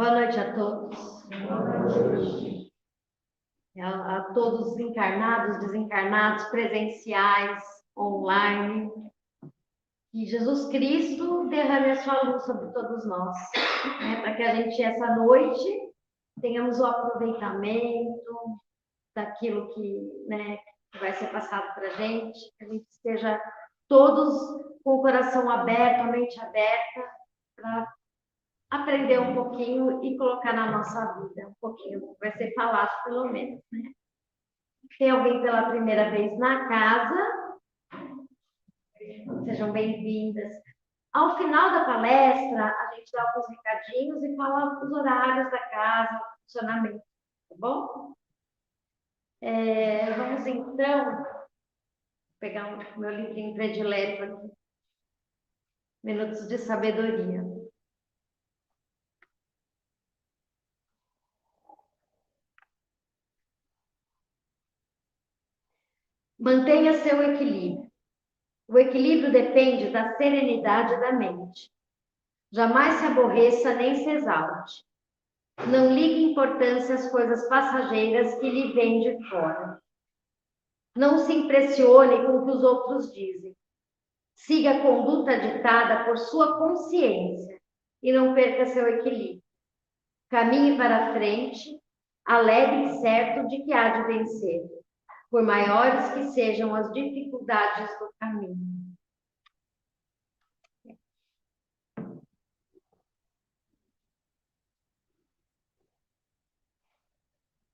Boa noite a todos. A todos os encarnados, desencarnados, presenciais, online. Que Jesus Cristo derrame a sua luz sobre todos nós, né? Para que a gente, essa noite, tenhamos o aproveitamento daquilo que, né, vai ser passado para a gente, que a gente esteja todos com o coração aberto, a mente aberta, para aprender um pouquinho e colocar na nossa vida um pouquinho, vai ser falado pelo menos, né? Tem alguém pela primeira vez na casa? Sejam bem-vindas. Ao final da palestra, a gente dá alguns recadinhos e fala os horários da casa, o funcionamento, tá bom? Vamos então pegar o meu livrinho predileto aqui. Minutos de Sabedoria. Mantenha seu equilíbrio. O equilíbrio depende da serenidade da mente. Jamais se aborreça nem se exalte. Não ligue importância às coisas passageiras que lhe vêm de fora. Não se impressione com o que os outros dizem. Siga a conduta ditada por sua consciência e não perca seu equilíbrio. Caminhe para a frente, alegre e certo de que há de vencer, por maiores que sejam as dificuldades do caminho.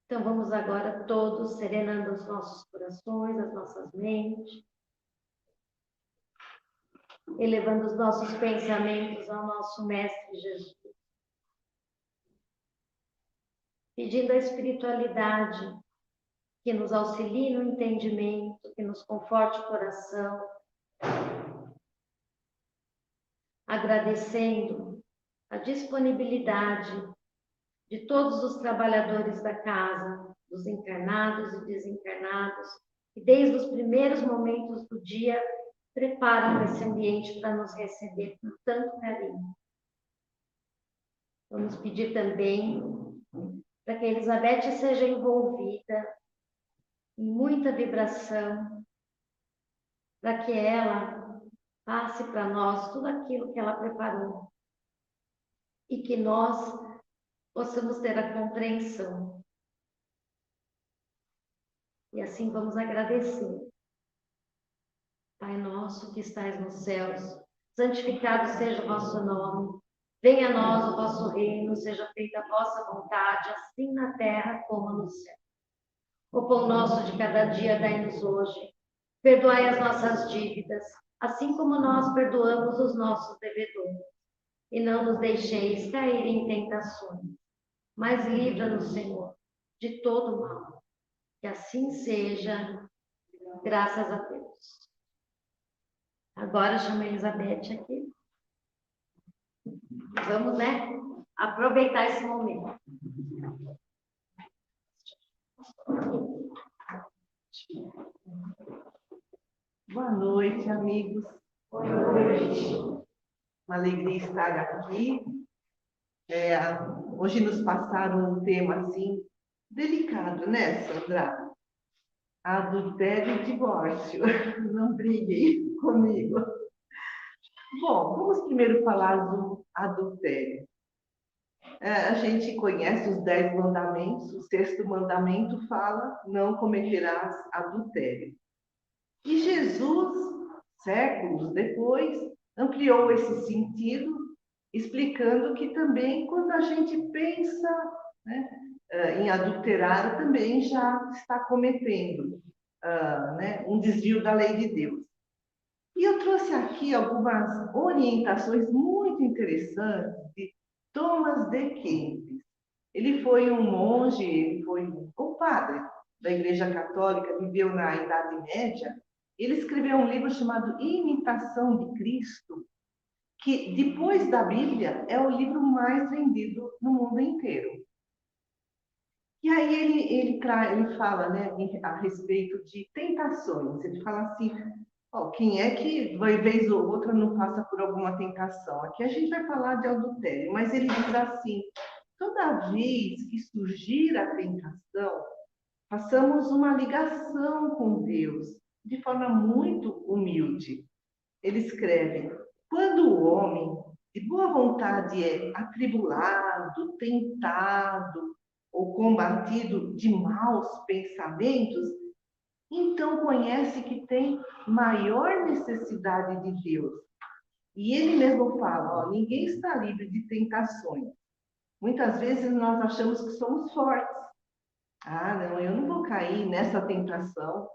Então vamos agora todos serenando os nossos corações, as nossas mentes, elevando os nossos pensamentos ao nosso Mestre Jesus, pedindo a espiritualidade que nos auxilie no entendimento, que nos conforte o coração, agradecendo a disponibilidade de todos os trabalhadores da casa, dos encarnados e desencarnados, que desde os primeiros momentos do dia preparam esse ambiente para nos receber com tanto carinho. Vamos pedir também para que a Elizabeth seja envolvida em muita vibração, para que ela passe para nós tudo aquilo que ela preparou e que nós possamos ter a compreensão. E assim vamos agradecer. Pai nosso que estais nos céus, santificado seja o vosso nome. Venha a nós o vosso reino, seja feita a vossa vontade, assim na terra como no céu. O pão nosso de cada dia dai-nos hoje. Perdoai as nossas dívidas, assim como nós perdoamos os nossos devedores. E não nos deixeis cair em tentações, mas livra-nos, Senhor, de todo mal. Que assim seja, graças a Deus. Agora chama a Elizabeth aqui. Vamos, né? Aproveitar esse momento. Boa noite, amigos. Boa noite. Uma alegria estar aqui. Hoje nos passaram um tema assim delicado, né, Sandra? Adultério e divórcio. Não briguem comigo. Bom, vamos primeiro falar do adultério. A gente conhece os 10 mandamentos. O 6º mandamento fala: não cometerás adultério. E Jesus, séculos depois, ampliou esse sentido, explicando que também quando a gente pensa, né, em adulterar, também já está cometendo um desvio da lei de Deus. E eu trouxe aqui algumas orientações muito interessantes de Thomas de Kempis. Ele foi um monge, ele foi um padre da Igreja Católica, viveu na Idade Média. Ele escreveu um livro chamado Imitação de Cristo, que depois da Bíblia é o livro mais vendido no mundo inteiro. E aí ele fala, né, a respeito de tentações. Ele fala assim: quem é que, uma vez ou outra, não passa por alguma tentação? Aqui a gente vai falar de adultério, mas ele diz assim: toda vez que surgir a tentação, façamos uma ligação com Deus de forma muito humilde. Ele escreve: quando o homem de boa vontade é atribulado, tentado ou combatido de maus pensamentos, então conhece que tem maior necessidade de Deus. E ele mesmo fala, ó, ninguém está livre de tentações. Muitas vezes nós achamos que somos fortes. Ah, não, eu não vou cair nessa tentação.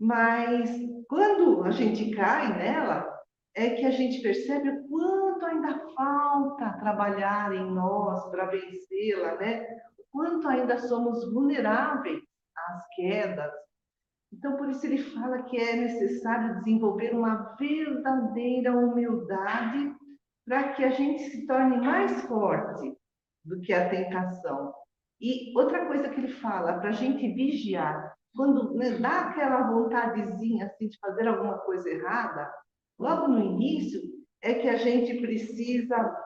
Mas quando a gente cai nela, é que a gente percebe o quanto ainda falta trabalhar em nós para vencê-la, né? O quanto ainda somos vulneráveis às quedas. Então, por isso ele fala que é necessário desenvolver uma verdadeira humildade para que a gente se torne mais forte do que a tentação. E outra coisa que ele fala, para a gente vigiar, quando, né, dá aquela vontadezinha assim, de fazer alguma coisa errada, logo no início, é que a gente precisa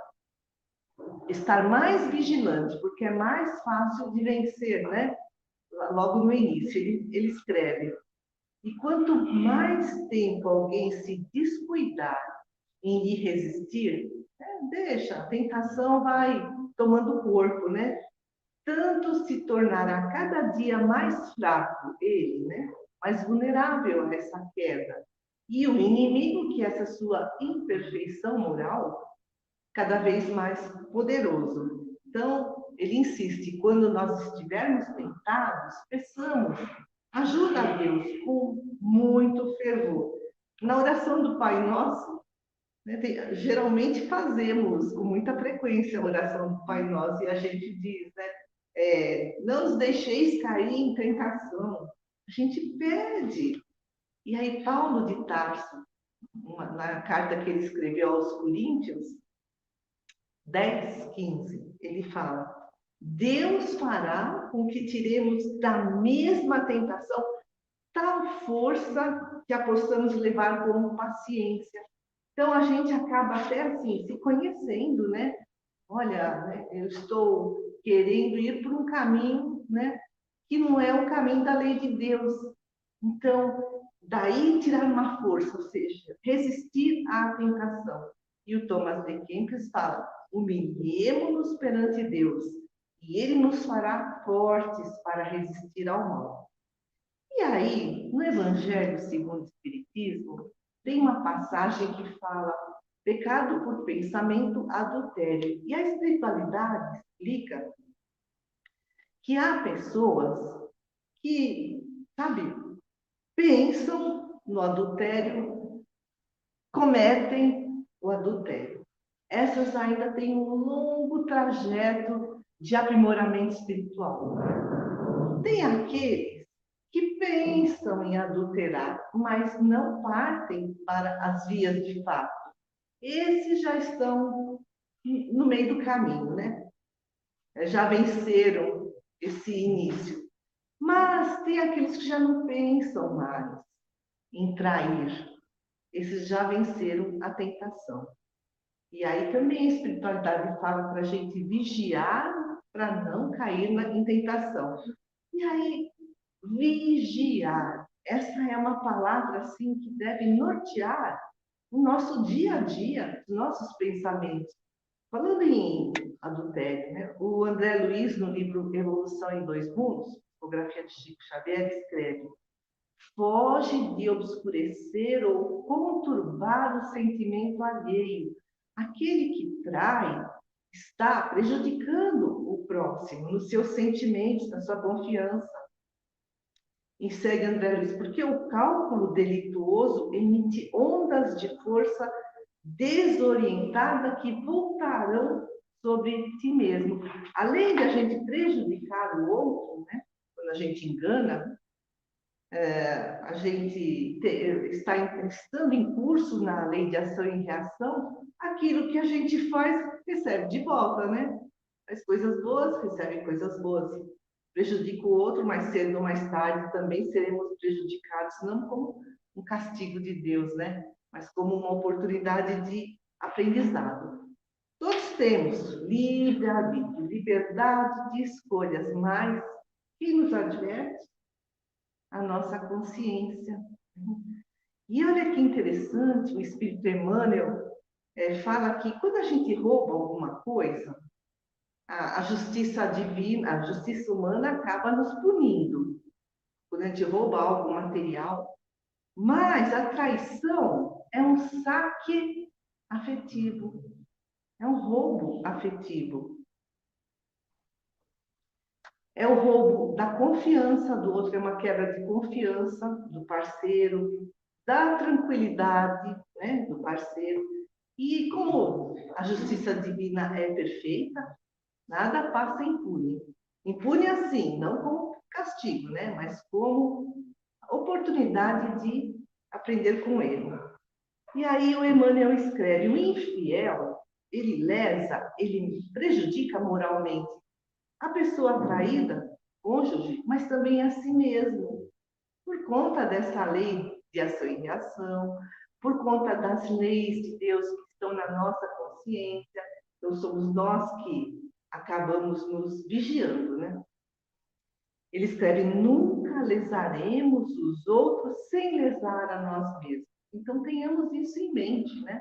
estar mais vigilante, porque é mais fácil de vencer, né? Logo no início, ele escreve: e quanto mais tempo alguém se descuidar em lhe resistir, deixa, a tentação vai tomando corpo, né? Tanto se tornará cada dia mais fraco ele, né? Mais vulnerável a essa queda. E o inimigo, que é essa sua imperfeição moral, cada vez mais poderoso. Então, ele insiste, quando nós estivermos tentados, peçamos ajuda a Deus com muito fervor. Na oração do Pai Nosso, né, geralmente fazemos com muita frequência a oração do Pai Nosso e a gente diz, né, não os deixeis cair em tentação. A gente pede. E aí Paulo de Tarso, na carta que ele escreveu aos Coríntios, 10:15, ele fala: Deus fará com que tiremos da mesma tentação tal força que a possamos levar com paciência. Então a gente acaba até assim, se conhecendo, né? Olha, né, eu estou querendo ir por um caminho, né, que não é o caminho da lei de Deus. Então, daí tirar uma força, ou seja, resistir à tentação. E o Thomas de Kempis fala: humilhemo-nos perante Deus, e Ele nos fará fortes para resistir ao mal. E aí, no Evangelho segundo o Espiritismo, tem uma passagem que fala pecado por pensamento, adultério. E a espiritualidade explica que há pessoas que, sabe, pensam no adultério, cometem o adultério. Essas ainda têm um longo trajeto de aprimoramento espiritual. Tem aqueles que pensam em adulterar, mas não partem para as vias de fato. Esses já estão no meio do caminho, né? Já venceram esse início. Mas tem aqueles que já não pensam mais em trair. Esses já venceram a tentação. E aí também a espiritualidade fala para a gente vigiar para não cair em tentação. E aí, vigiar. Essa é uma palavra assim que deve nortear o nosso dia a dia, os nossos pensamentos. Falando em adultério, né? O André Luiz, no livro Evolução em Dois Mundos, psicografia de Chico Xavier, escreve: foge de obscurecer ou conturbar o sentimento alheio. Aquele que trai está prejudicando o próximo nos seus sentimentos, na sua confiança. E segue André Luiz, porque o cálculo delituoso emite ondas de força desorientada que voltarão sobre ti mesmo. Além de a gente prejudicar o outro, né? Quando a gente engana, a gente está estando em curso na lei de ação e reação, aquilo que a gente faz, recebe de volta, né? Faz coisas boas, recebe coisas boas. Prejudica o outro, mais cedo ou mais tarde também seremos prejudicados, não como um castigo de Deus, né? Mas como uma oportunidade de aprendizado. Todos temos livre-arbítrio, liberdade de escolhas, mas quem nos adverte? A nossa consciência. E olha que interessante, o Espírito Emmanuel fala que quando a gente rouba alguma coisa, a justiça divina, a justiça humana acaba nos punindo, quando a gente rouba algo material, mas a traição é um saque afetivo, é um roubo afetivo. É o roubo da confiança do outro, é uma quebra de confiança do parceiro, da tranquilidade, né, do parceiro. E como a justiça divina é perfeita, nada passa impune. Impune assim, não como castigo, né, mas como oportunidade de aprender com ele. E aí o Emmanuel escreve: o infiel, ele lesa, ele prejudica moralmente a pessoa traída, cônjuge, mas também a si mesmo, por conta dessa lei de ação e reação, por conta das leis de Deus que estão na nossa consciência. Então, somos nós que acabamos nos vigiando, né? Ele escreve: nunca lesaremos os outros sem lesar a nós mesmos. Então, tenhamos isso em mente, né?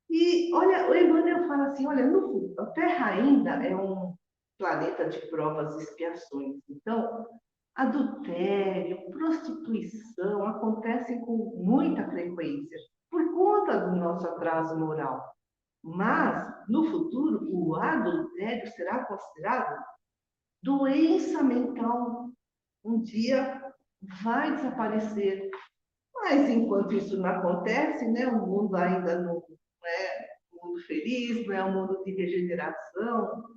E olha, o Emmanuel fala assim: olha, a Terra ainda é um planeta de provas e expiações. Então, adultério, prostituição acontecem com muita frequência por conta do nosso atraso moral. Mas, no futuro, o adultério será considerado doença mental. Um dia vai desaparecer. Mas, enquanto isso não acontece, né, o mundo ainda não é um mundo feliz, não é um mundo de regeneração.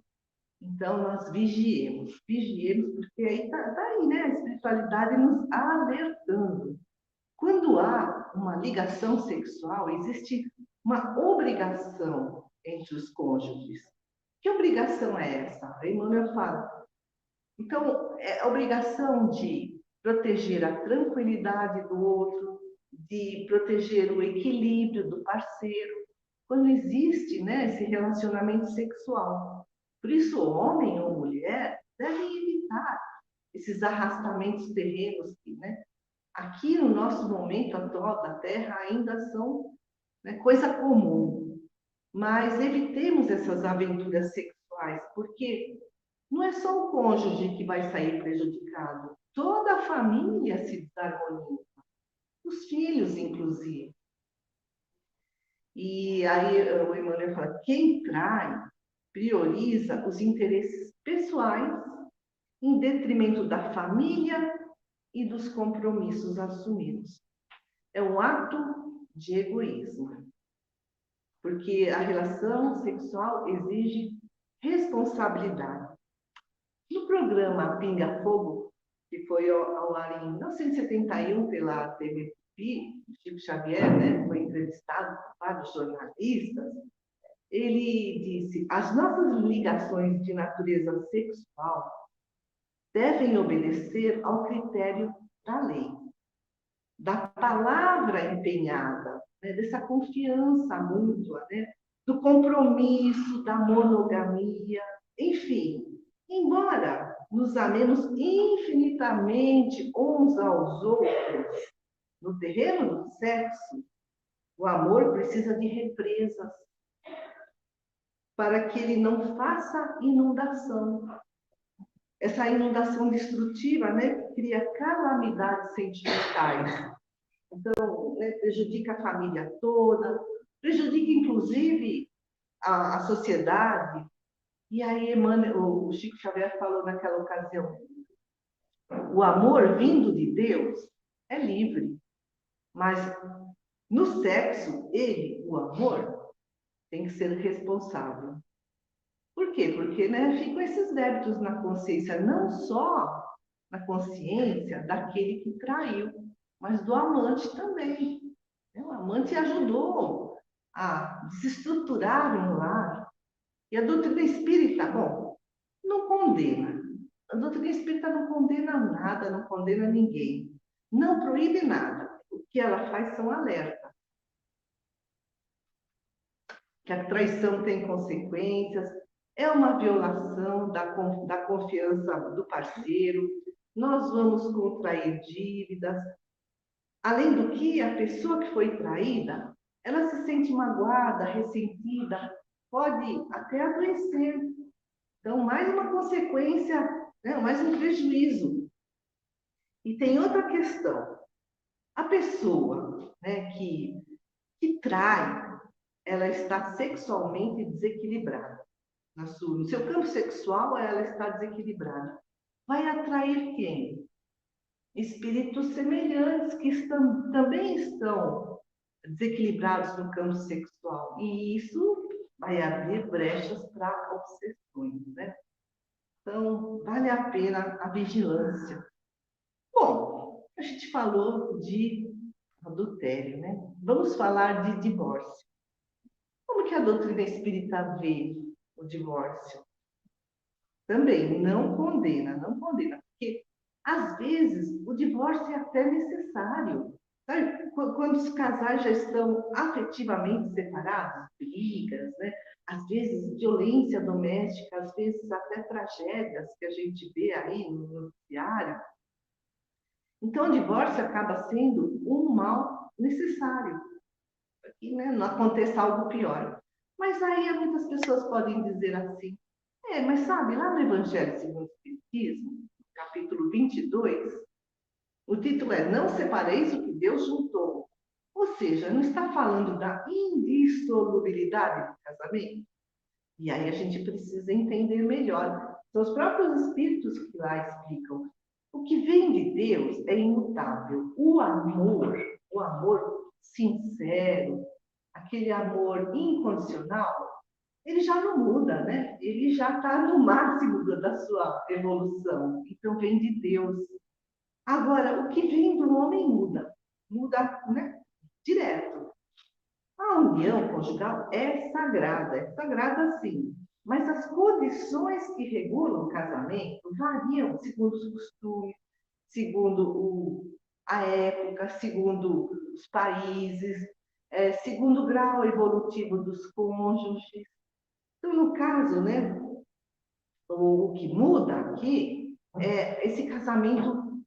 Então, nós vigiemos, porque aí tá aí, né, a espiritualidade nos alertando. Quando há uma ligação sexual, existe uma obrigação entre os cônjuges. Que obrigação é essa? A Emmanuel fala. Então, é a obrigação de proteger a tranquilidade do outro, de proteger o equilíbrio do parceiro, quando existe, né, esse relacionamento sexual. Por isso, homem ou mulher devem evitar esses arrastamentos terrenos que, né, aqui no nosso momento atual da Terra ainda são, né, coisa comum. Mas evitemos essas aventuras sexuais, porque não é só o cônjuge que vai sair prejudicado, toda a família se desarmoniza, os filhos, inclusive. E aí o Emmanuel fala: quem trai prioriza os interesses pessoais em detrimento da família e dos compromissos assumidos. É um ato de egoísmo, porque a relação sexual exige responsabilidade. No programa Pinga Fogo, que foi ao ar em 1971 pela TV Tupi, Chico Xavier, né, foi entrevistado por vários jornalistas, ele disse: as nossas ligações de natureza sexual devem obedecer ao critério da lei, da palavra empenhada, né, dessa confiança mútua, né, do compromisso, da monogamia, enfim. Embora nos amemos infinitamente uns aos outros, no terreno do sexo, o amor precisa de represas para que ele não faça inundação. Essa inundação destrutiva, né, cria calamidades sentimentais. Então, né, prejudica a família toda, prejudica inclusive a sociedade. E aí Emmanuel, o Chico Xavier falou naquela ocasião: o amor vindo de Deus é livre, mas no sexo, ele, o amor, tem que ser responsável. Por quê? Porque, né, ficam esses débitos na consciência, não só na consciência daquele que traiu, mas do amante também. O amante ajudou a desestruturar um lar. E a doutrina espírita, bom, não condena. A doutrina espírita não condena nada, não condena ninguém. Não proíbe nada. O que ela faz são alertas. que a traição tem consequências, é uma violação da confiança do parceiro, nós vamos contrair dívidas. Além do que, a pessoa que foi traída, ela se sente magoada, ressentida, pode até adoecer. Então, mais uma consequência, né, mais um prejuízo. E tem outra questão. A pessoa, né, que trai, ela está sexualmente desequilibrada. No seu campo sexual, ela está desequilibrada. Vai atrair quem? Espíritos semelhantes que também estão desequilibrados no campo sexual. E isso vai abrir brechas para obsessões, né? Então, vale a pena a vigilância. Bom, a gente falou de adultério, né? Vamos falar de divórcio. Como que a doutrina espírita vê o divórcio? Também não condena, porque às vezes o divórcio é até necessário. Sabe? Quando os casais já estão afetivamente separados, brigas, né? Às vezes violência doméstica, às vezes até tragédias que a gente vê aí no noticiário. Então, o divórcio acaba sendo um mal necessário, para que, né, não aconteça algo pior. Mas aí muitas pessoas podem dizer assim, mas sabe, lá no Evangelho segundo o Espiritismo, capítulo 22, o título é Não separeis o que Deus juntou. Ou seja, não está falando da indissolubilidade do casamento? E aí a gente precisa entender melhor. São os próprios Espíritos que lá explicam. O que vem de Deus é imutável. O amor sincero, aquele amor incondicional, ele já não muda, né? Ele já está no máximo da sua evolução. Então, vem de Deus. Agora, o que vem do homem muda, né? Direto. A união conjugal é sagrada sim. Mas as condições que regulam o casamento variam segundo os costumes, segundo a época, segundo os países, segundo o grau evolutivo dos cônjuges. Então, no caso, né, o que muda aqui é esse casamento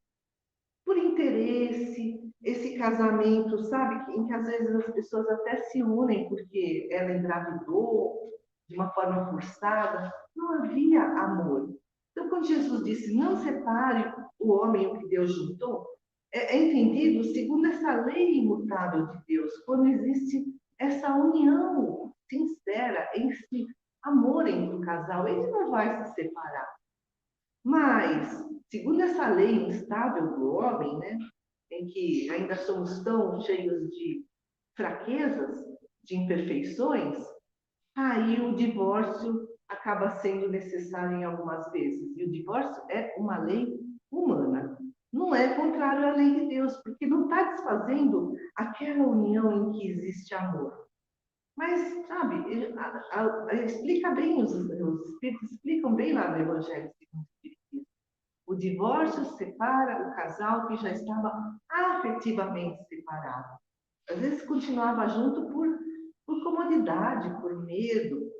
por interesse, esse casamento, sabe, em que às vezes as pessoas até se unem porque ela engravidou de uma forma forçada, não havia amor. Então, quando Jesus disse, não separe o homem o que Deus juntou, é entendido segundo essa lei imutável de Deus, quando existe essa união sincera, esse amor entre o casal, ele não vai se separar. Mas, segundo essa lei instável do homem, né, em que ainda somos tão cheios de fraquezas, de imperfeições, aí o divórcio acaba sendo necessário em algumas vezes. E o divórcio é uma lei humana. Não é contrário à lei de Deus, porque não está desfazendo aquela união em que existe amor. Mas, sabe, explica bem, os espíritos explicam bem lá no Evangelho segundo o Espiritismo. O divórcio separa o casal que já estava afetivamente separado. Às vezes continuava junto por comodidade, por medo,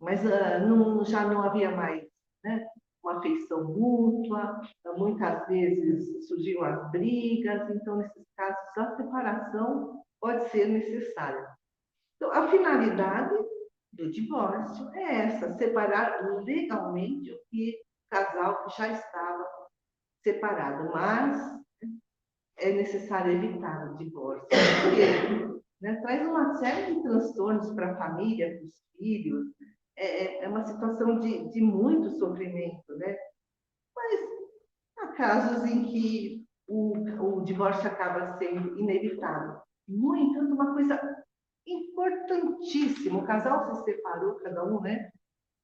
mas já não havia mais, né, uma afeição mútua, muitas vezes surgiam as brigas, então, nesses casos, a separação pode ser necessária. Então, a finalidade do divórcio é essa, separar legalmente o casal que já estava separado, mas é necessário evitar o divórcio, porque, né, traz uma série de transtornos para a família, para os filhos, é uma situação de muito sofrimento, né? Mas há casos em que o divórcio acaba sendo inevitável. No entanto, uma coisa importantíssima, o casal se separou, cada um, né,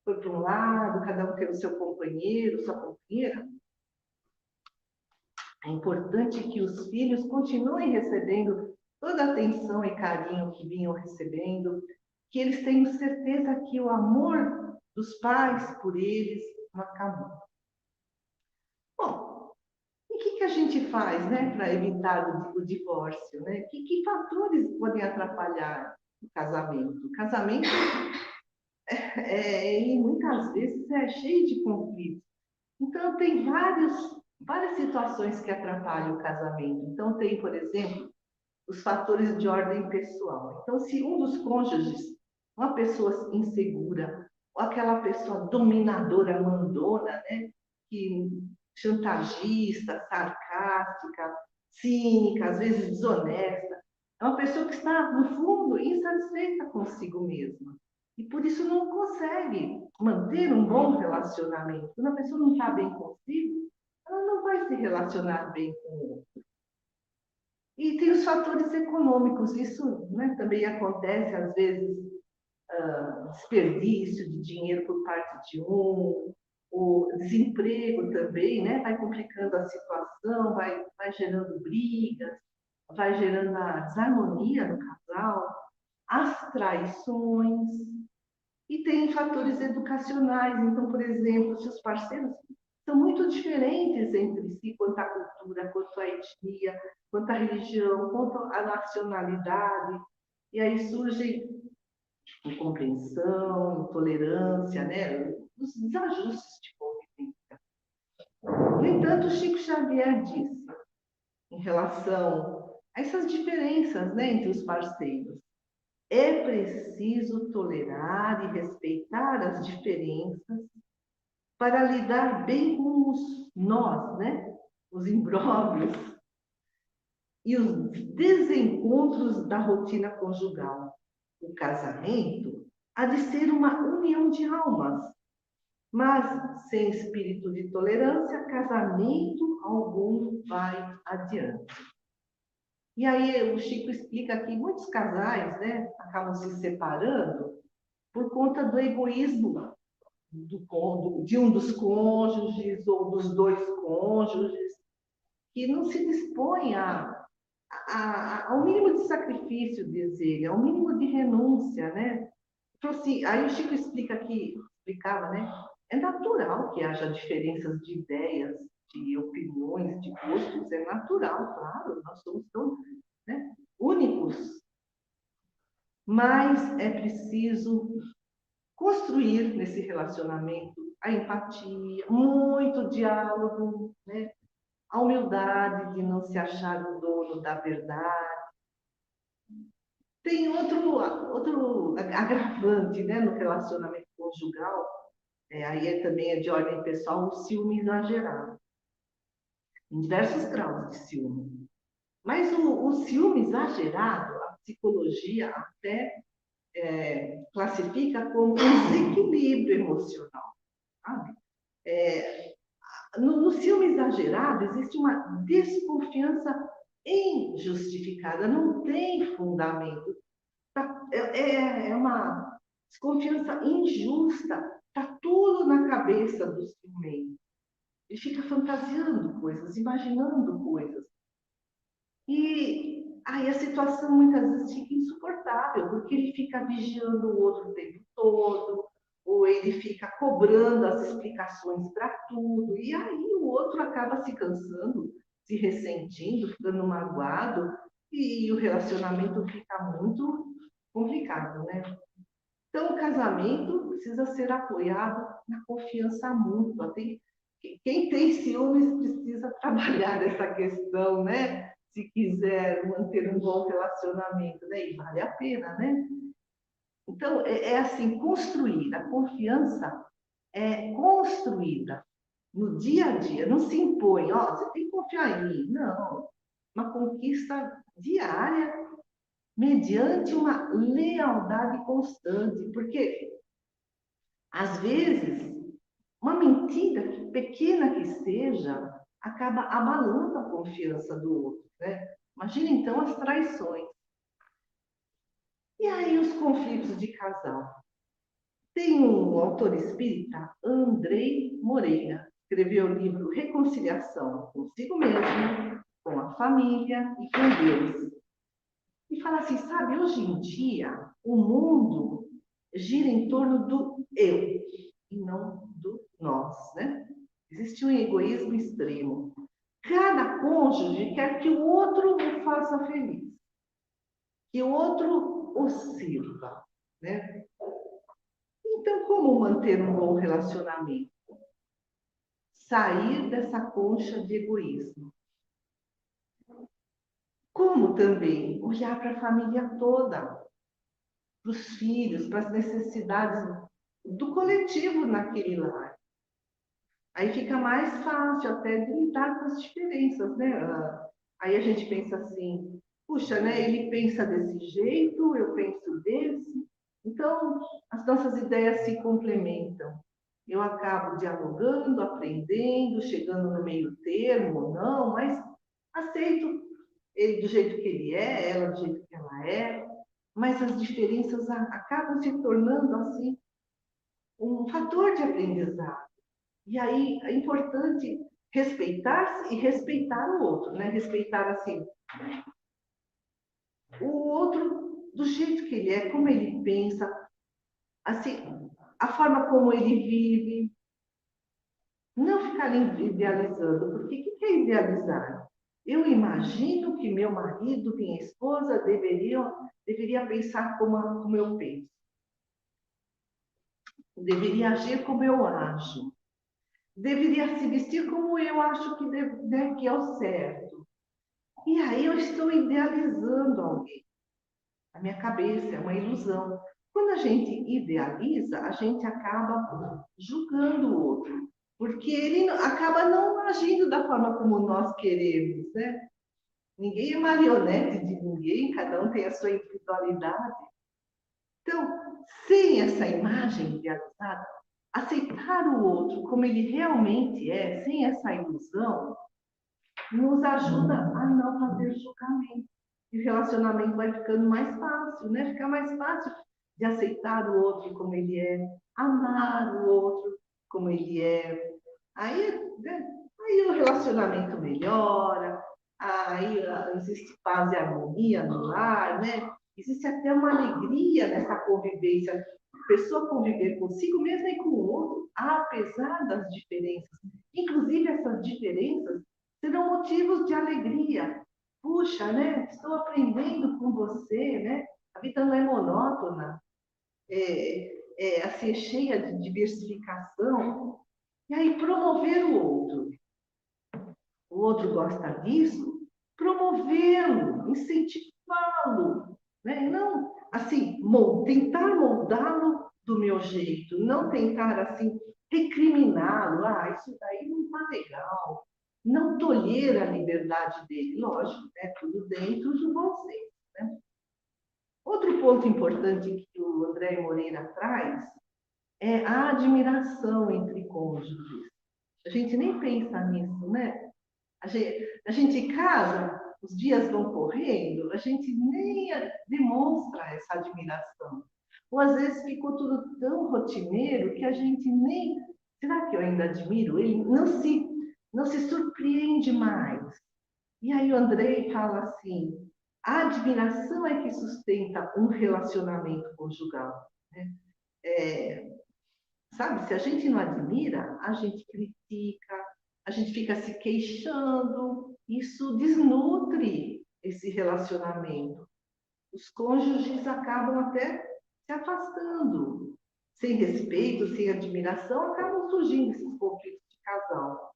foi para um lado, cada um tem o seu companheiro, sua companheira. É importante que os filhos continuem recebendo toda a atenção e carinho que vinham recebendo, que eles tenham certeza que o amor dos pais por eles não acabou. Bom, e o que a gente faz, né, para evitar o divórcio, né? Que fatores podem atrapalhar? casamento. O casamento, e muitas vezes, é cheio de conflitos. Então, tem várias situações que atrapalham o casamento. Então, tem, por exemplo, os fatores de ordem pessoal. Então, se um dos cônjuges, uma pessoa insegura, ou aquela pessoa dominadora, mandona, né, que chantagista, sarcástica, cínica, às vezes desonesta, é uma pessoa que está, no fundo, insatisfeita consigo mesma. E por isso não consegue manter um bom relacionamento. Quando a pessoa não está bem consigo, ela não vai se relacionar bem com o outro. E tem os fatores econômicos, isso, né, também acontece, às vezes, desperdício de dinheiro por parte de um, o desemprego também, né, vai complicando a situação, vai gerando brigas, vai gerando a desarmonia no casal, as traições, e tem fatores educacionais. Então, por exemplo, se os parceiros são muito diferentes entre si quanto à cultura, quanto à etnia, quanto à religião, quanto à nacionalidade, e aí surgem incompreensão, intolerância, né? Os desajustes de convivência. No entanto, Chico Xavier disse, em relação a essas diferenças, né, entre os parceiros, é preciso tolerar e respeitar as diferenças para lidar bem com os nós, né? Os imbróglios e os desencontros da rotina conjugal. O casamento há de ser uma união de almas, mas sem espírito de tolerância, casamento algum vai adiante. E aí o Chico explica que muitos casais, né, acabam se separando por conta do egoísmo de um dos cônjuges ou dos dois cônjuges, que não se dispõe ao mínimo de sacrifício, diz ele, ao mínimo de renúncia, né? Então, assim, aí o Chico explicava, né? É natural que haja diferenças de ideias, de opiniões, de gostos, é natural, claro, nós somos tão, né, únicos, mas é preciso construir nesse relacionamento a empatia, muito diálogo, né? A humildade de não se achar o dono da verdade. Tem outro agravante, né, no relacionamento conjugal, aí também é de ordem pessoal, o ciúme exagerado, em diversos graus de ciúme. Mas o ciúme exagerado, a psicologia até classifica como um desequilíbrio emocional. Sabe? No ciúme exagerado, existe uma desconfiança injustificada, não tem fundamento. É uma desconfiança injusta, está tudo na cabeça do ciumento. Ele fica fantasiando coisas, imaginando coisas. E aí a situação muitas vezes fica insuportável, porque ele fica vigiando o outro o tempo todo, ou ele fica cobrando as explicações para tudo, e aí o outro acaba se cansando, se ressentindo, ficando magoado, e o relacionamento fica muito complicado, né? Então, o casamento precisa ser apoiado na confiança mútua. Quem tem ciúmes precisa trabalhar essa questão, né? Se quiser manter um bom relacionamento, né? E vale a pena, né? Então, é assim, construir. A confiança é construída no dia a dia, não se impõe, ó, você tem que confiar em mim. Não, uma conquista diária, mediante uma lealdade constante, porque, às vezes, uma mentira, pequena que seja, acaba abalando a confiança do outro, né? Imagina, então, as traições. E aí, os conflitos de casal? Tem um autor espírita, Andrei Moreira, escreveu o livro Reconciliação consigo mesmo, com a família e com Deus. E fala assim, sabe, hoje em dia, o mundo gira em torno do eu e não do nós, né? Existe um egoísmo extremo. Cada cônjuge quer que o outro o faça feliz, que o outro oscila, né? Então, como manter um bom relacionamento? Sair dessa concha de egoísmo. Como também olhar para a família toda, para os filhos, para as necessidades do coletivo naquele lar. Aí fica mais fácil até de lidar com as diferenças, né? Aí a gente pensa assim, puxa, né? Ele pensa desse jeito, eu penso desse. Então, as nossas ideias se complementam. Eu acabo dialogando, aprendendo, chegando no meio termo ou não, mas aceito ele do jeito que ele é, ela do jeito que ela é, mas as diferenças acabam se tornando, assim, um fator de aprendizado. E aí é importante respeitar-se e respeitar o outro, né? Respeitar, assim, o outro do jeito que ele é, como ele pensa, assim, a forma como ele vive. Não ficar idealizando, porque o que é idealizar? Eu imagino que meu marido, minha esposa deveria pensar como eu penso. Deveria agir como eu ajo. Deveria se vestir como eu acho que é o certo. E aí eu estou idealizando alguém. A minha cabeça é uma ilusão. Quando a gente idealiza, a gente acaba julgando o outro, porque ele acaba não agindo da forma como nós queremos, né? Ninguém é marionete de ninguém, cada um tem a sua individualidade. Então, sem essa imagem idealizada, aceitar o outro como ele realmente é, sem essa ilusão, nos ajuda a não fazer julgamento. E o relacionamento vai ficando mais fácil, né? Fica mais fácil de aceitar o outro como ele é, amar o outro como ele é. Aí, né? Aí o relacionamento melhora, aí existe paz e harmonia no lar, né? Existe até uma alegria nessa convivência, a pessoa conviver consigo mesma e com o outro, apesar das diferenças. Inclusive, essas diferenças serão motivos de alegria. Puxa, né? Estou aprendendo com você, né? A vida não é monótona, assim, cheia de diversificação. E aí, promover o outro. O outro gosta disso, promovê-lo, incentivá-lo, né? Não, assim, tentar moldá-lo do meu jeito, não tentar, assim, recriminá-lo. Ah, isso daí não está legal. Não tolher a liberdade dele, lógico, é tudo dentro de você. Né? Outro ponto importante que o André Moreira traz é a admiração entre cônjuges. A gente nem pensa nisso, né? A gente casa, os dias vão correndo, a gente nem demonstra essa admiração. Ou às vezes ficou tudo tão rotineiro que a gente nem. Será que eu ainda admiro ele? Não se surpreende mais. E aí o Andrei fala assim: a admiração é que sustenta um relacionamento conjugal. Né? Sabe, se a gente não admira, a gente critica, a gente fica se queixando, isso desnutre esse relacionamento. Os cônjuges acabam até se afastando. Sem respeito, sem admiração, acabam surgindo esses conflitos de casal.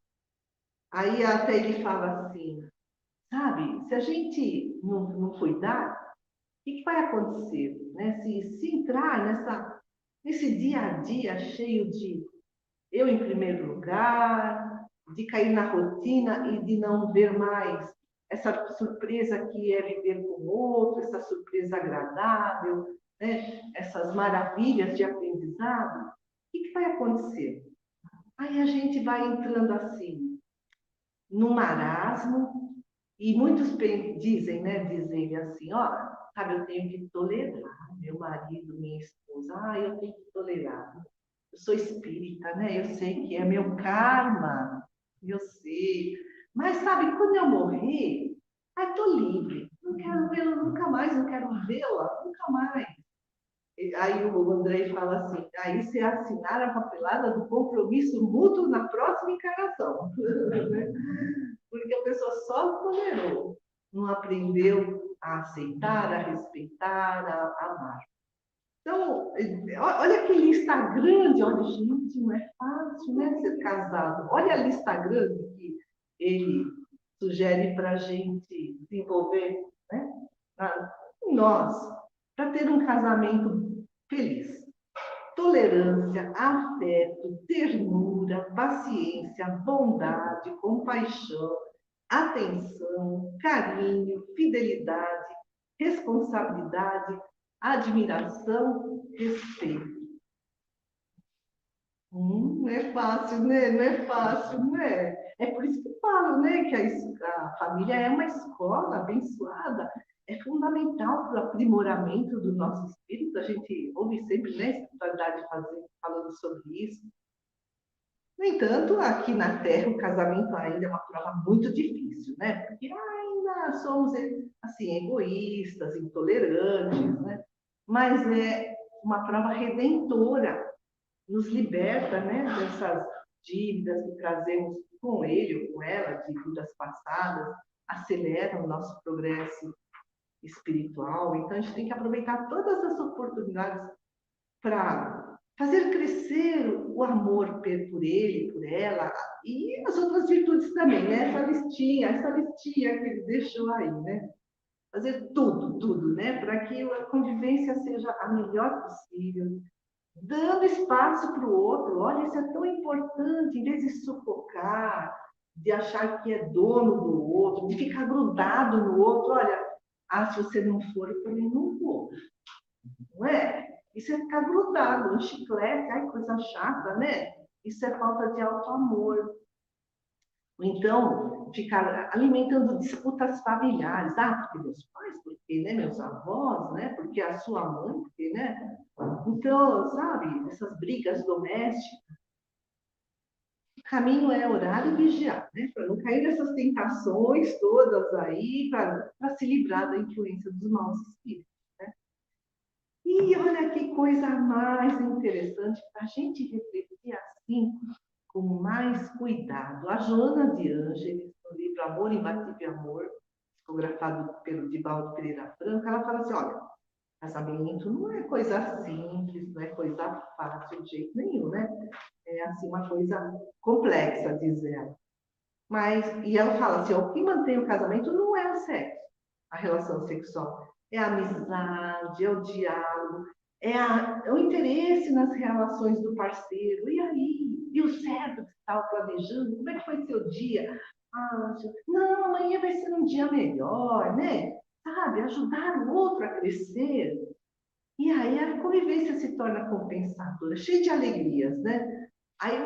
Aí até ele fala assim, sabe, se a gente não cuidar, o que vai acontecer? Né? Se entrar nesse dia a dia cheio de eu em primeiro lugar, de cair na rotina e de não ver mais essa surpresa que é viver com o outro, essa surpresa agradável, né? Essas maravilhas de aprendizado, o que vai acontecer? Aí a gente vai entrando assim, no marasmo, e muitos dizem, né? Dizem assim, ó, sabe, eu tenho que tolerar meu marido, minha esposa, eu tenho que tolerar. Eu sou espírita, né? Eu sei que é meu karma, eu sei. Mas sabe, quando eu morrer, estou livre. Não quero vê-la nunca mais, não quero vê-la nunca mais. Aí o Andrei fala assim, aí você assinar a papelada do compromisso mútuo na próxima encarnação. Porque a pessoa só tolerou, não aprendeu a aceitar, a respeitar, a amar. Então, olha que lista grande, olha, gente, não é fácil, né, ser casado. Olha a lista grande que ele sugere para a gente desenvolver, né, nós, para ter um casamento feliz. Tolerância, afeto, ternura, paciência, bondade, compaixão, atenção, carinho, fidelidade, responsabilidade, admiração, respeito. Não é fácil, né? Não é fácil, não é? É por isso que eu falo, né? Que a família é uma escola abençoada, é fundamental para o aprimoramento do nosso espírito. A gente ouve sempre, né, a espiritualidade falando sobre isso. No entanto, aqui na Terra, o casamento ainda é uma prova muito difícil, né? Porque ainda somos, assim, egoístas, intolerantes, né? Mas é uma prova redentora, nos liberta, né, dessas dívidas que trazemos com ele ou com ela, de vidas passadas, acelera o nosso progresso espiritual. Então, a gente tem que aproveitar todas as oportunidades para fazer crescer o amor por ele, por ela, e as outras virtudes também, né? Essa listinha que ele deixou aí, né? Fazer tudo, né? Para que a convivência seja a melhor possível, dando espaço para o outro. Olha, isso é tão importante, em vez de sufocar, de achar que é dono do outro, de ficar grudado no outro. Olha, se você não for, eu também não vou. Não é? Isso é ficar grudado, um chiclete, ai, coisa chata, né? Isso é falta de auto-amor. Ou então, ficar alimentando disputas familiares. Porque meus pais, porque, né? Meus avós, né? Porque a sua mãe, porque, né? Então, sabe, essas brigas domésticas. O caminho é orar e vigiar, né? Para não cair nessas tentações todas aí, para se livrar da influência dos maus espíritos. E olha que coisa mais interessante para a gente refletir assim, com mais cuidado. A Joana de Ângeles, no livro Amor, Imbatível Amor, psicografado pelo Divaldo Pereira Franco, ela fala assim, olha, casamento não é coisa simples, não é coisa fácil de jeito nenhum, né? É assim uma coisa complexa, diz ela. E ela fala assim, o que mantém o casamento não é o sexo, a relação sexual, é a amizade, é o diálogo, é o interesse nas relações do parceiro. E aí? E o certo que estava planejando? Como é que foi seu dia? Não, amanhã vai ser um dia melhor, né? Sabe? Ajudar o outro a crescer. E aí a convivência se torna compensadora, cheia de alegrias, né? Aí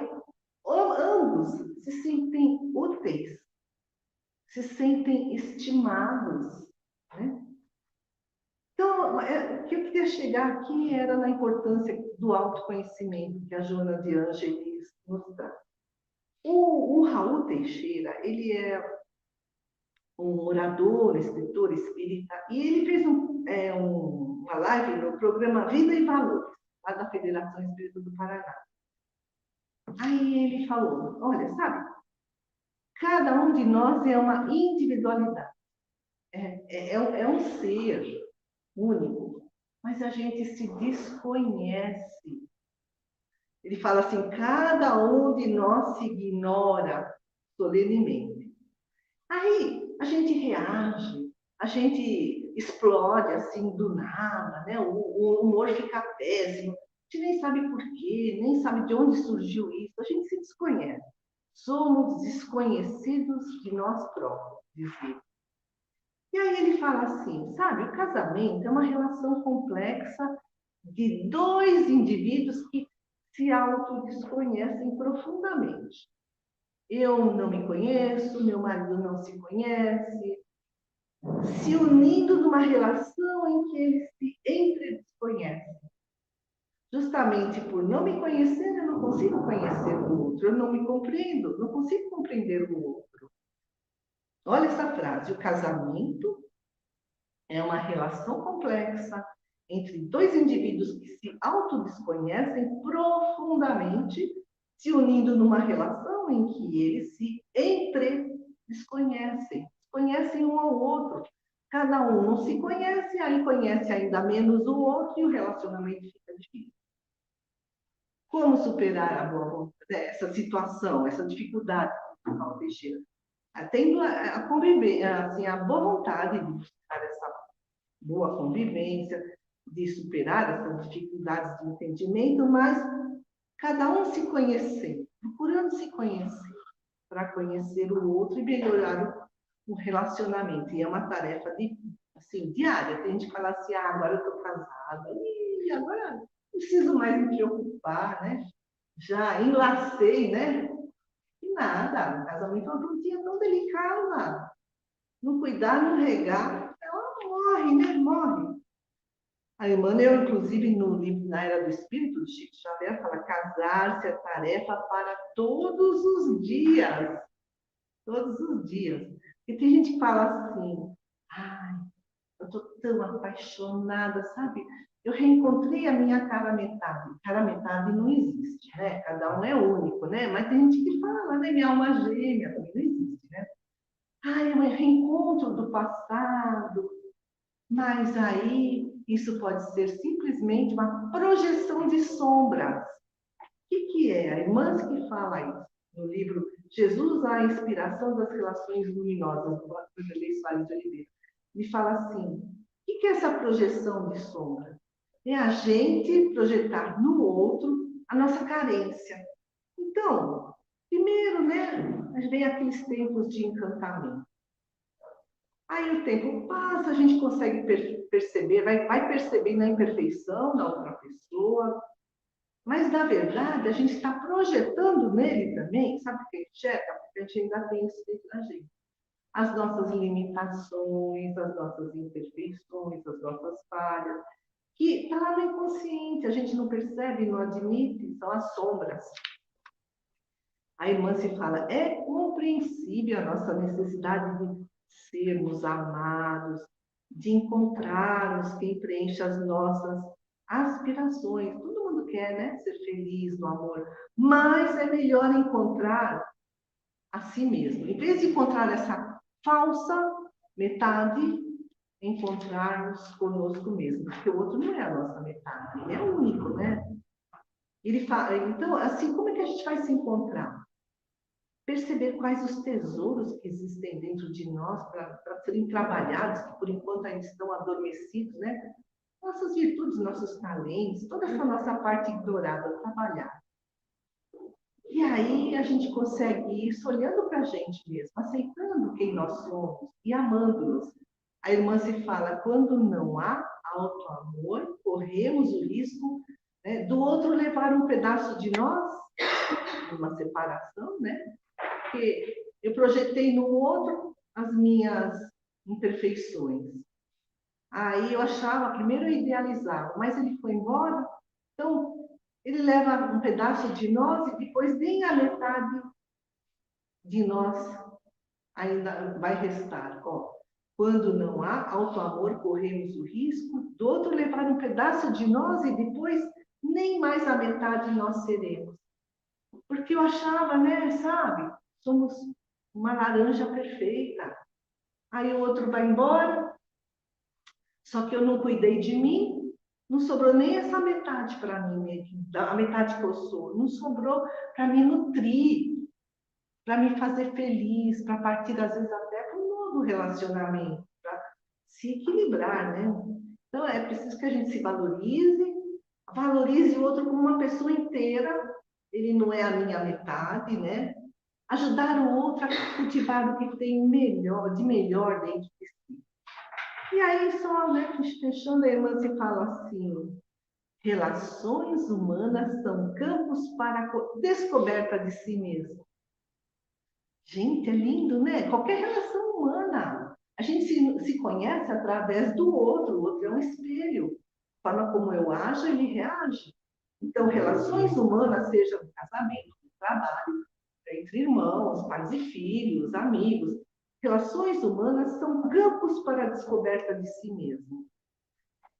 ambos se sentem úteis, se sentem estimados, né? Então, o que eu queria chegar aqui era na importância do autoconhecimento que a Joana de Ângeles nos dá. O Raul Teixeira, ele é um orador, escritor espírita, e ele fez uma live no programa Vida e Valores, lá da Federação Espírita do Paraná. Aí ele falou, olha, sabe, cada um de nós é uma individualidade, é um ser único, mas a gente se desconhece. Ele fala assim, cada um de nós se ignora solenemente. Aí a gente reage, a gente explode assim do nada, né? O humor fica péssimo, a gente nem sabe por quê, nem sabe de onde surgiu isso, a gente se desconhece. Somos desconhecidos de nós próprios, diz ele. E aí ele fala assim, sabe, o casamento é uma relação complexa de dois indivíduos que se autodesconhecem profundamente. Eu não me conheço, meu marido não se conhece, se unindo numa relação em que eles se entre-desconhecem. Justamente por não me conhecer, eu não consigo conhecer o outro, eu não me compreendo, não consigo compreender o outro. Olha essa frase, o casamento é uma relação complexa entre dois indivíduos que se autodesconhecem profundamente, se unindo numa relação em que eles se entre-desconhecem, conhecem um ao outro. Cada um não se conhece, aí conhece ainda menos o outro e o relacionamento fica difícil. Como superar essa situação, essa dificuldade, Paulo Teixeira? Tendo a conviver, assim, a boa vontade de buscar essa boa convivência, de superar essas dificuldades de entendimento, mas cada um se conhecer, procurando se conhecer, para conhecer o outro e melhorar o relacionamento. E é uma tarefa assim, diária. Tem gente que fala assim, agora eu estou casada, e agora não preciso mais me preocupar, né? Já enlacei, né? E nada, o casamento é uma plantinha tão delicada. Não cuidar, não regar, ela morre, né? Morre. A Emmanuel, inclusive, no livro Na Era do Espírito, do Chico Xavier, fala: casar-se é tarefa para todos os dias. Todos os dias. E tem gente que fala assim: ai, eu estou tão apaixonada, sabe? Eu reencontrei a minha cara metade. Cara metade não existe, né? Cada um é único, né? Mas tem gente que fala, né? Minha alma gêmea também não existe, né? Ai, é um reencontro do passado. Mas aí, isso pode ser simplesmente uma projeção de sombras. O que é? A irmã que fala isso no livro Jesus, a inspiração das relações luminosas, do Vanderlei Soares de Oliveira. Ele fala assim: o que é essa projeção de sombra? É a gente projetar no outro a nossa carência. Então, primeiro, né, vem aqueles tempos de encantamento. Aí o tempo passa, a gente consegue perceber, vai percebendo a imperfeição da outra pessoa, mas, na verdade, a gente está projetando nele também, sabe o que a gente enxerga? Porque a gente ainda tem isso dentro da gente. As nossas limitações, as nossas imperfeições, as nossas falhas, que está lá no inconsciente, a gente não percebe, não admite, são as sombras. A irmã se fala: é compreensível a nossa necessidade de sermos amados, de encontrarmos quem preenche as nossas aspirações. Todo mundo quer, né? Ser feliz no amor. Mas é melhor encontrar a si mesmo. Em vez de encontrar essa falsa metade, encontrarmos conosco mesmo. Porque o outro não é a nossa metade, ele é único, né? Ele fala, então, assim, como é que a gente vai se encontrar? Perceber quais os tesouros que existem dentro de nós para serem trabalhados, que por enquanto ainda estão adormecidos, né? Nossas virtudes, nossos talentos, toda essa nossa parte ignorada, trabalhar. E aí a gente consegue isso olhando para a gente mesmo, aceitando quem nós somos e amando-nos. A irmã se fala: quando não há auto-amor, corremos o risco, né, do outro levar um pedaço de nós, uma separação, né? Porque eu projetei no outro as minhas imperfeições. Aí eu achava, primeiro eu idealizava, mas ele foi embora, então ele leva um pedaço de nós e depois nem a metade de nós ainda vai restar. Ó, quando não há auto-amor, corremos o risco do outro levar um pedaço de nós e depois nem mais a metade nós seremos. Porque eu achava, né, sabe, somos uma laranja perfeita. Aí o outro vai embora, só que eu não cuidei de mim, não sobrou nem essa metade para mim, a metade que eu sou. Não sobrou para me nutrir, para me fazer feliz, para partir, às vezes, até para um novo relacionamento, para se equilibrar, né? Então, é preciso que a gente se valorize o outro como uma pessoa inteira. Ele não é a minha metade, né? Ajudar o outro a cultivar o que tem melhor, de melhor dentro de si. E aí, só, né, fechando, a irmã se fala assim: relações humanas são campos para a descoberta de si mesmo. Gente, é lindo, né? Qualquer relação humana. A gente se conhece através do outro. O outro é um espelho. A forma como eu ajo, ele reage. Então, relações humanas, seja no casamento, no trabalho, entre irmãos, pais e filhos, amigos, relações humanas são campos para a descoberta de si mesmo.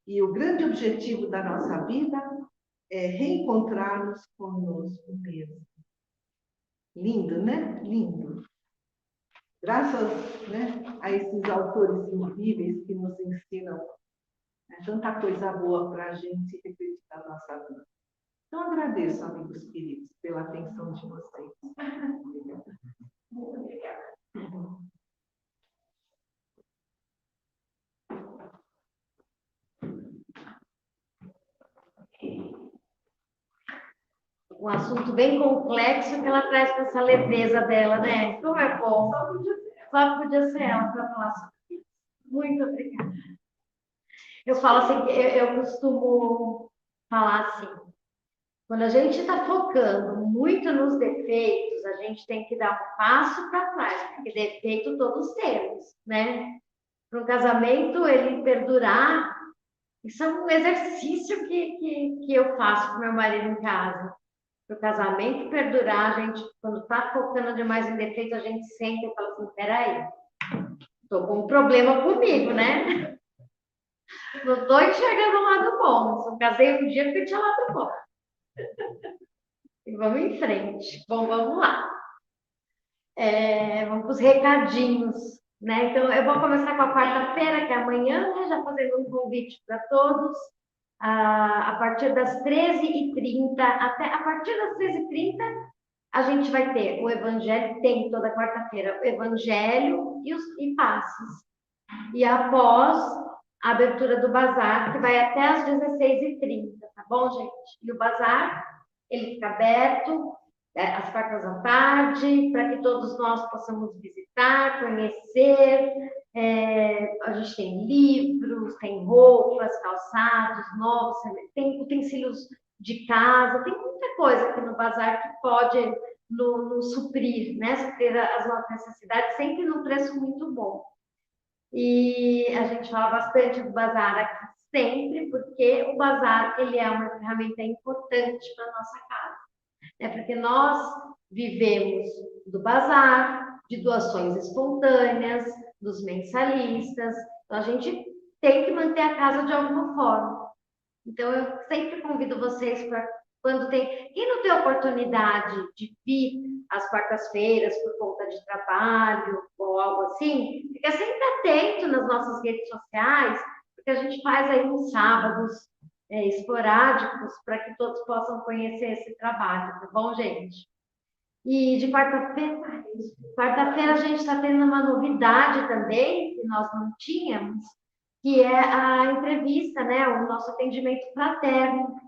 E o grande objetivo da nossa vida é reencontrar-nos conosco mesmo. Lindo, né? Lindo. graças, né, a esses autores incríveis que nos ensinam, né, tanta coisa boa para a gente refletir na nossa vida. Então, agradeço, amigos queridos, pela atenção de vocês. Muito obrigada. Um assunto bem complexo que ela traz com essa leveza dela, né? Como é bom. Só podia ser ela para falar sobre isso. Muito obrigada. Eu falo assim, eu costumo falar assim, quando a gente está focando muito nos defeitos, a gente tem que dar um passo para trás, porque defeito todos temos, né? Para um casamento, ele perdurar, isso é um exercício que eu faço com meu marido em casa. Para o casamento perdurar, a gente, quando está focando demais em defeito, a gente senta e fala assim, peraí, estou com um problema comigo, né? Não estou enxergando o lado bom. Só casei um dia porque tinha lado bom. E vamos em frente. Bom, vamos lá. Vamos para os recadinhos, né? Então, eu vou começar com a quarta-feira, que é amanhã, né? Já fazendo um convite para todos. A partir das 13h30, até a partir das 13h30, a gente vai ter o Evangelho, tem toda quarta-feira, o Evangelho e passes. E após a abertura do bazar, que vai até às 16h30, tá bom, gente? E o bazar, ele fica aberto às quartas da tarde, para que todos nós possamos visitar, conhecer. A gente tem livros, tem roupas, calçados novos, tem utensílios de casa, tem muita coisa aqui no bazar que pode nos suprir, né? Suprir as nossas necessidades, sempre num preço muito bom. E a gente fala bastante do bazar aqui sempre, porque o bazar ele é uma ferramenta importante para a nossa casa. Porque nós vivemos do bazar, de doações espontâneas, dos mensalistas. Então, a gente tem que manter a casa de alguma forma. Então, eu sempre convido vocês para, quando tem... Quem não tem oportunidade de vir às quartas-feiras por conta de trabalho ou algo assim, fica sempre atento nas nossas redes sociais, porque a gente faz aí uns sábados esporádicos para que todos possam conhecer esse trabalho, tá bom, gente? E de quarta-feira a gente está tendo uma novidade também, que nós não tínhamos, que é a entrevista, né? O nosso atendimento fraterno.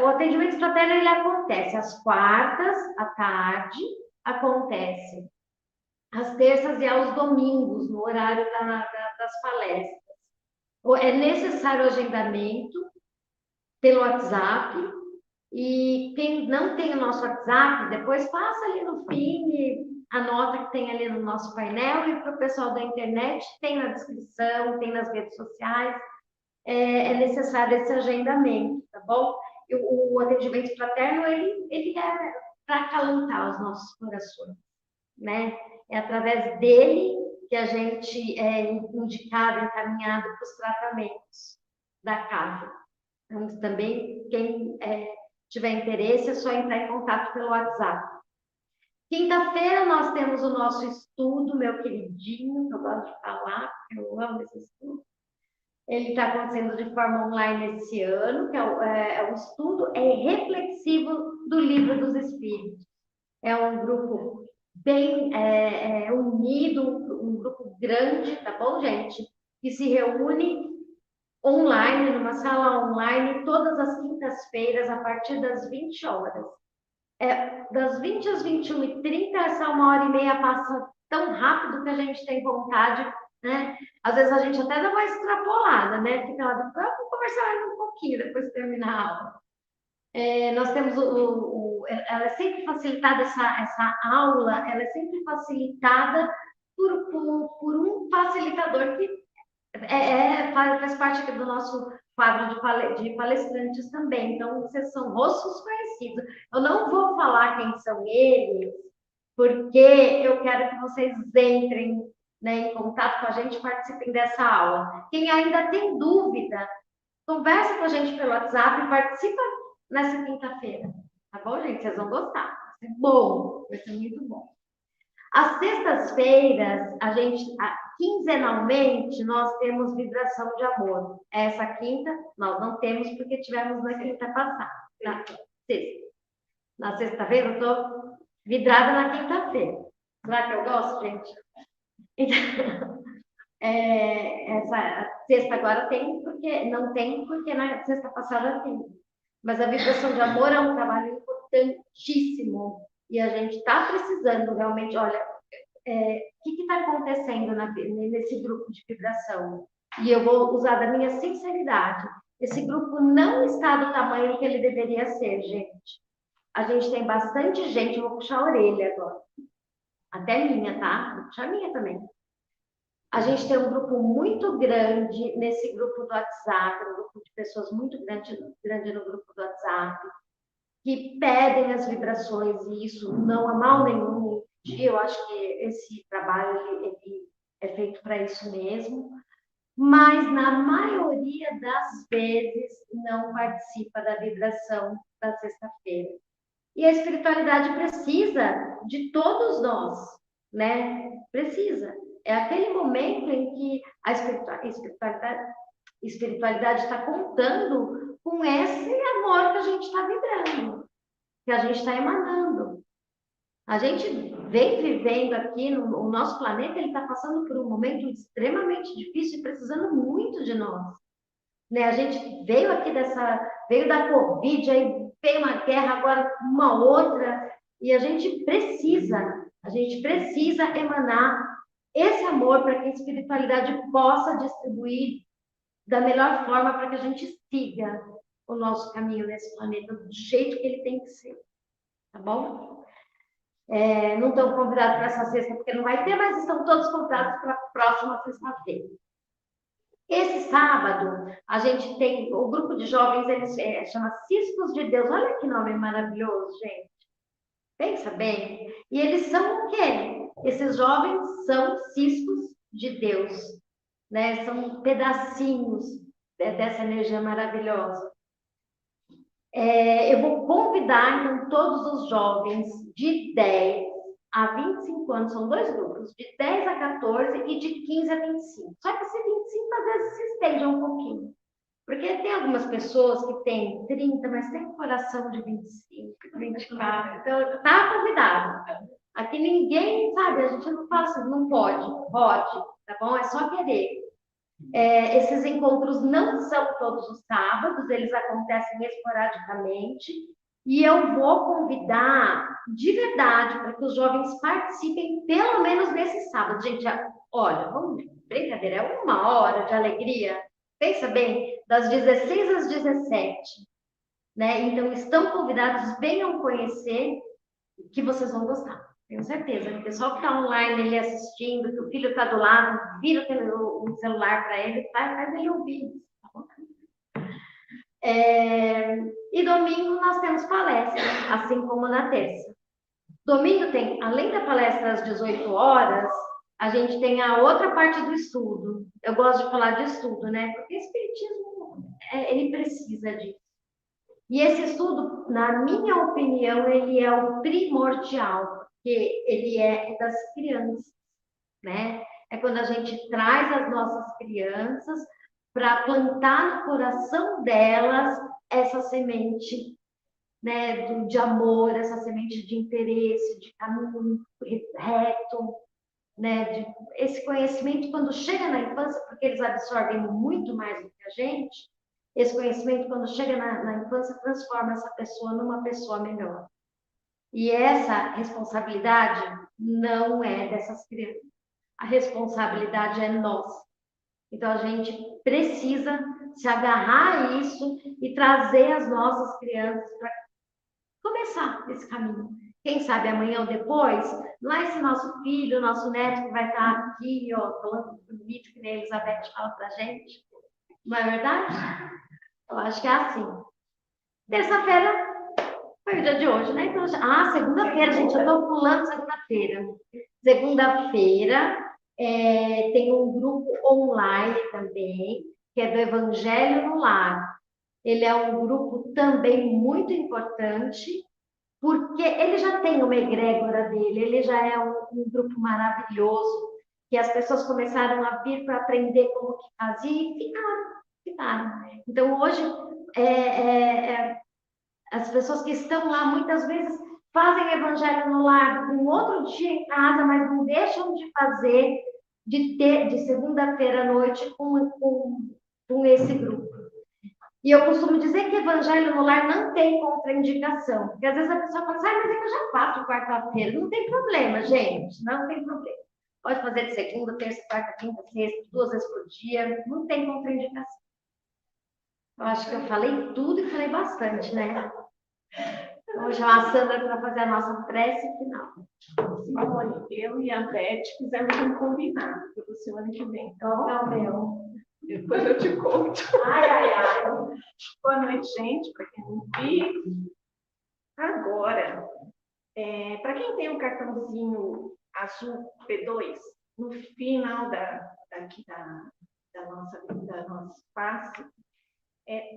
O atendimento fraterno ele acontece às quartas à tarde, acontece às terças e aos domingos, no horário das palestras. É necessário agendamento pelo WhatsApp, e quem não tem o nosso WhatsApp, depois passa ali no fim e anota que tem ali no nosso painel, e para o pessoal da internet tem na descrição, tem nas redes sociais, é necessário esse agendamento, tá bom? E o atendimento fraterno, ele é para acalentar os nossos corações, né? É através dele que a gente é indicado, encaminhado para os tratamentos da casa. Então, também, quem tiver interesse, é só entrar em contato pelo WhatsApp. Quinta-feira, nós temos o nosso estudo, meu queridinho, que eu gosto de falar, eu amo esse estudo. Ele está acontecendo de forma online esse ano, que é o estudo reflexivo do Livro dos Espíritos. É um grupo bem unido, um grupo grande, tá bom, gente? Que se reúne online, numa sala online, todas as quintas-feiras, a partir das 20 horas. Das 20 às 21h30, essa 1h30 passa tão rápido que a gente tem vontade, né? Às vezes a gente até dá uma extrapolada, né? Fica lá, vamos conversar mais um pouquinho depois de terminar a aula. Nós temos ela é sempre facilitada, essa aula, ela é sempre facilitada por um facilitador que faz parte aqui do nosso quadro de palestrantes também. Então, vocês são rostos conhecidos. Eu não vou falar quem são eles, porque eu quero que vocês entrem, né, em contato com a gente e participem dessa aula. Quem ainda tem dúvida, conversa com a gente pelo WhatsApp e participa nessa quinta-feira. Tá bom, gente? Vocês vão gostar. Vai ser bom, vai ser muito bom. Às sextas-feiras, quinzenalmente, nós temos vibração de amor. Essa quinta, nós não temos porque tivemos na quinta passada, na sexta. Na sexta-feira, eu estou vidrada na quinta-feira. Será que eu gosto, gente? Então, essa sexta agora tem, porque não tem, porque na sexta passada tem. Mas a vibração de amor é um trabalho importantíssimo. E a gente está precisando realmente, olha, o que está acontecendo nesse grupo de vibração? E eu vou usar da minha sinceridade. Esse grupo não está do tamanho que ele deveria ser, gente. A gente tem bastante gente, eu vou puxar a orelha agora. Até minha, tá? Vou puxar a minha também. A gente tem um grupo muito grande nesse grupo do WhatsApp, um grupo de pessoas muito grande no grupo do WhatsApp, que pedem as vibrações, e isso não há mal nenhum. Eu acho que esse trabalho ele é feito para isso mesmo, mas na maioria das vezes não participa da vibração da sexta-feira. E a espiritualidade precisa de todos nós, né? Precisa. É aquele momento em que a espiritualidade está contando com esse amor que a gente está vibrando, que a gente está emanando. A gente vem vivendo aqui no nosso planeta, ele está passando por um momento extremamente difícil e precisando muito de nós. Né? A gente veio aqui veio da Covid, aí veio uma guerra, agora uma outra, e a gente precisa emanar esse amor para que a espiritualidade possa distribuir da melhor forma para que a gente siga o nosso caminho nesse planeta do jeito que ele tem que ser, tá bom? Não estão convidados para essa sexta, porque não vai ter, mas estão todos convidados para a próxima sexta-feira. Esse sábado, a gente tem o grupo de jovens, ele chama Ciscos de Deus. Olha que nome maravilhoso, gente. Pensa bem. E eles são o quê? Esses jovens são ciscos de Deus, né? São pedacinhos dessa energia maravilhosa. Eu vou convidar, então, todos os jovens de 10 a 25 anos, são dois grupos, de 10 a 14 e de 15 a 25. Só que esse 25 às vezes se estende um pouquinho. Porque tem algumas pessoas que têm 30, mas tem um coração de 25, 24. Então, tá convidado. Aqui ninguém, sabe, a gente não fala assim, não pode, tá bom? É só querer. Esses encontros não são todos os sábados, eles acontecem esporadicamente. E eu vou convidar de verdade para que os jovens participem pelo menos nesse sábado. Gente, olha, brincadeira, é 1 hora de alegria. Pensa bem, das 16 às 17. Né? Então, estão convidados, venham conhecer, que vocês vão gostar. Tenho certeza. O pessoal que está online, ele assistindo, que o filho está do lado, vira o celular para ele, faz ele ouvir. Tá bom? E domingo nós temos palestra, assim como na terça. Domingo tem, além da palestra às 18 horas, a gente tem a outra parte do estudo. Eu gosto de falar de estudo, né? Porque o espiritismo, ele precisa disso. E esse estudo, na minha opinião, ele é o primordial, porque ele é das crianças, né? É quando a gente traz as nossas crianças para plantar no coração delas essa semente, né, de amor, essa semente de interesse, de caminho reto, né, esse conhecimento quando chega na infância, porque eles absorvem muito mais do que a gente, esse conhecimento quando chega na infância transforma essa pessoa numa pessoa melhor. E essa responsabilidade não é dessas crianças. A responsabilidade é nossa. Então, a gente precisa se agarrar a isso e trazer as nossas crianças para começar esse caminho. Quem sabe amanhã ou depois, não é esse nosso filho, nosso neto que vai estar aqui, ó, falando bonito, que nem a Elizabeth fala pra gente. Não é verdade? Eu acho que é assim. Terça-feira foi o dia de hoje, né? Então, segunda-feira, gente, eu tô pulando segunda-feira. Segunda-feira tem um grupo online também, que é do Evangelho no Lar. Ele é um grupo também muito importante, porque ele já tem uma egrégora dele, ele já é um grupo maravilhoso, que as pessoas começaram a vir para aprender como que fazia e ficaram. Então, hoje, as pessoas que estão lá, muitas vezes, fazem evangelho no lar, um outro dia em casa, mas não deixam de fazer, de segunda-feira à noite com esse grupo. E eu costumo dizer que evangelho no lar não tem contraindicação, porque às vezes a pessoa fala assim, mas é que eu já faço quarta-feira. Não tem problema, gente, não tem problema. Pode fazer de segunda, terça, quarta, quinta, sexta, 2 vezes por dia, não tem contraindicação. Eu acho que eu falei tudo e falei bastante, né? Vamos chamar a Sandra para fazer a nossa prece final. Olha, eu e a Beth fizemos um combinado para o ano que vem. Então, é o meu. Depois eu te conto. Ai. Boa noite, gente, para quem não viu. Agora, para quem tem o cartãozinho azul P2, no final da nossa passe,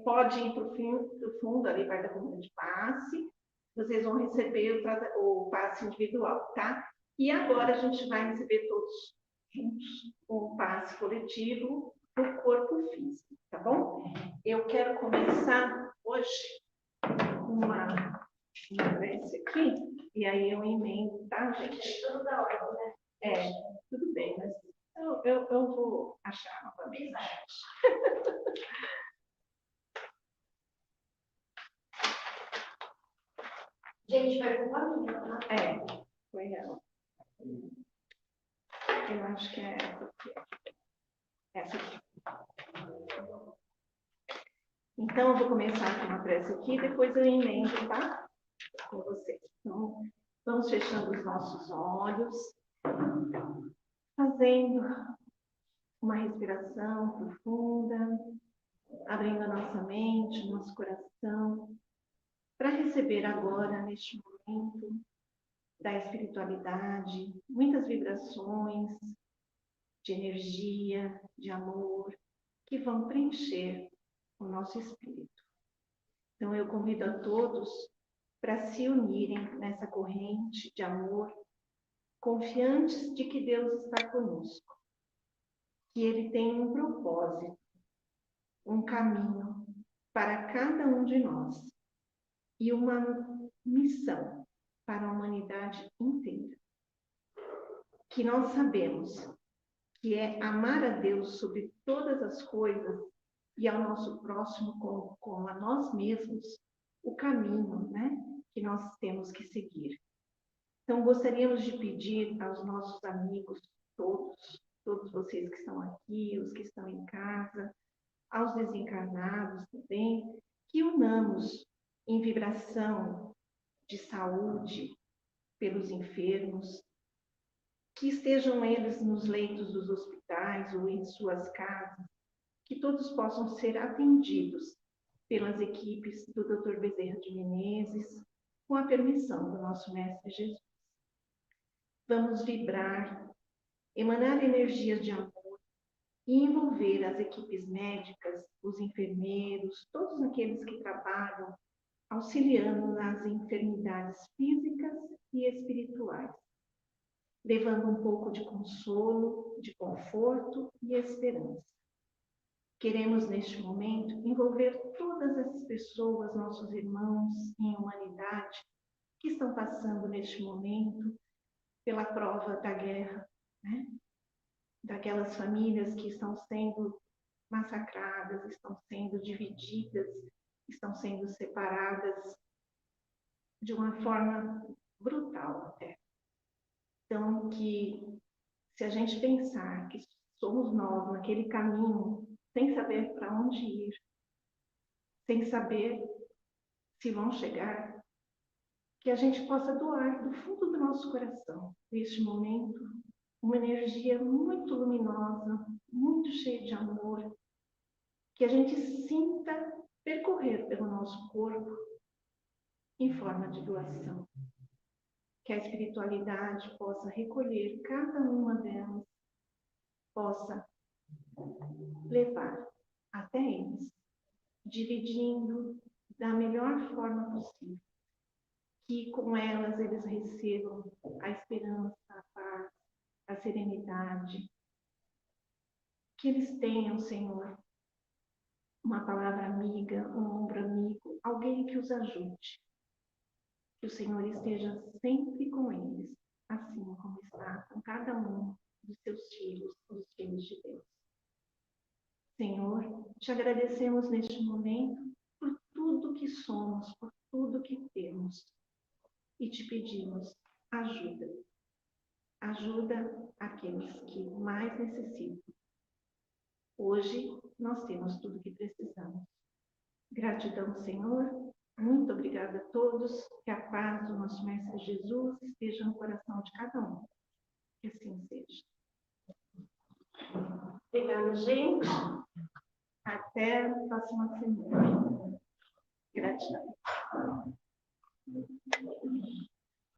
pode ir para o fundo, ali perto da coluna de passe. Vocês vão receber o passe individual, tá? E agora a gente vai receber todos juntos o passe coletivo do corpo físico, tá bom? Eu quero começar hoje com uma prece aqui, e aí eu emendo, tá, gente? Tudo da hora, né? Tudo bem, mas eu vou achar novamente. Gente, vai com família, tá? Foi ela. Eu acho que é essa aqui. Então, eu vou começar com uma prece aqui, depois eu emendo, tá? Com vocês. Então, vamos fechando os nossos olhos, fazendo uma respiração profunda, abrindo a nossa mente, nosso coração, para receber agora, neste momento, da espiritualidade, muitas vibrações de energia, de amor, que vão preencher o nosso espírito. Então, eu convido a todos para se unirem nessa corrente de amor, confiantes de que Deus está conosco, que Ele tem um propósito, um caminho para cada um de nós e uma missão para a humanidade inteira. Que nós sabemos que é amar a Deus sobre todas as coisas e ao nosso próximo como a nós mesmos, o caminho, né, que nós temos que seguir. Então, gostaríamos de pedir aos nossos amigos, todos vocês que estão aqui, os que estão em casa, aos desencarnados também, que unamos em vibração de saúde pelos enfermos, que estejam eles nos leitos dos hospitais ou em suas casas, que todos possam ser atendidos pelas equipes do Dr. Bezerra de Menezes, com a permissão do nosso Mestre Jesus. Vamos vibrar, emanar energias de amor e envolver as equipes médicas, os enfermeiros, todos aqueles que trabalham auxiliando nas enfermidades físicas e espirituais, levando um pouco de consolo, de conforto e esperança. Queremos, neste momento, envolver todas essas pessoas, nossos irmãos em humanidade, que estão passando neste momento pela prova da guerra, né? Daquelas famílias que estão sendo massacradas, estão sendo divididas, estão sendo separadas de uma forma brutal até. Então, que se a gente pensar que somos nós naquele caminho, sem saber para onde ir, sem saber se vão chegar, que a gente possa doar do fundo do nosso coração, neste momento, uma energia muito luminosa, muito cheia de amor, que a gente sinta percorrer pelo nosso corpo em forma de doação. Que a espiritualidade possa recolher cada uma delas, possa levar até eles, dividindo da melhor forma possível. que com elas eles recebam a esperança, a paz, a serenidade. Que eles tenham, Senhor, uma palavra amiga, um ombro amigo, alguém que os ajude. Que o Senhor esteja sempre com eles, assim como está com cada um dos seus filhos, os filhos de Deus. Senhor, te agradecemos neste momento por tudo que somos, por tudo que temos. E te pedimos ajuda. Ajuda aqueles que mais necessitam. Hoje nós temos tudo o que precisamos. Gratidão, Senhor. Muito obrigada a todos. Que a paz do nosso Mestre Jesus esteja no coração de cada um. Que assim seja. Obrigada, gente. Até a próxima semana. Gratidão.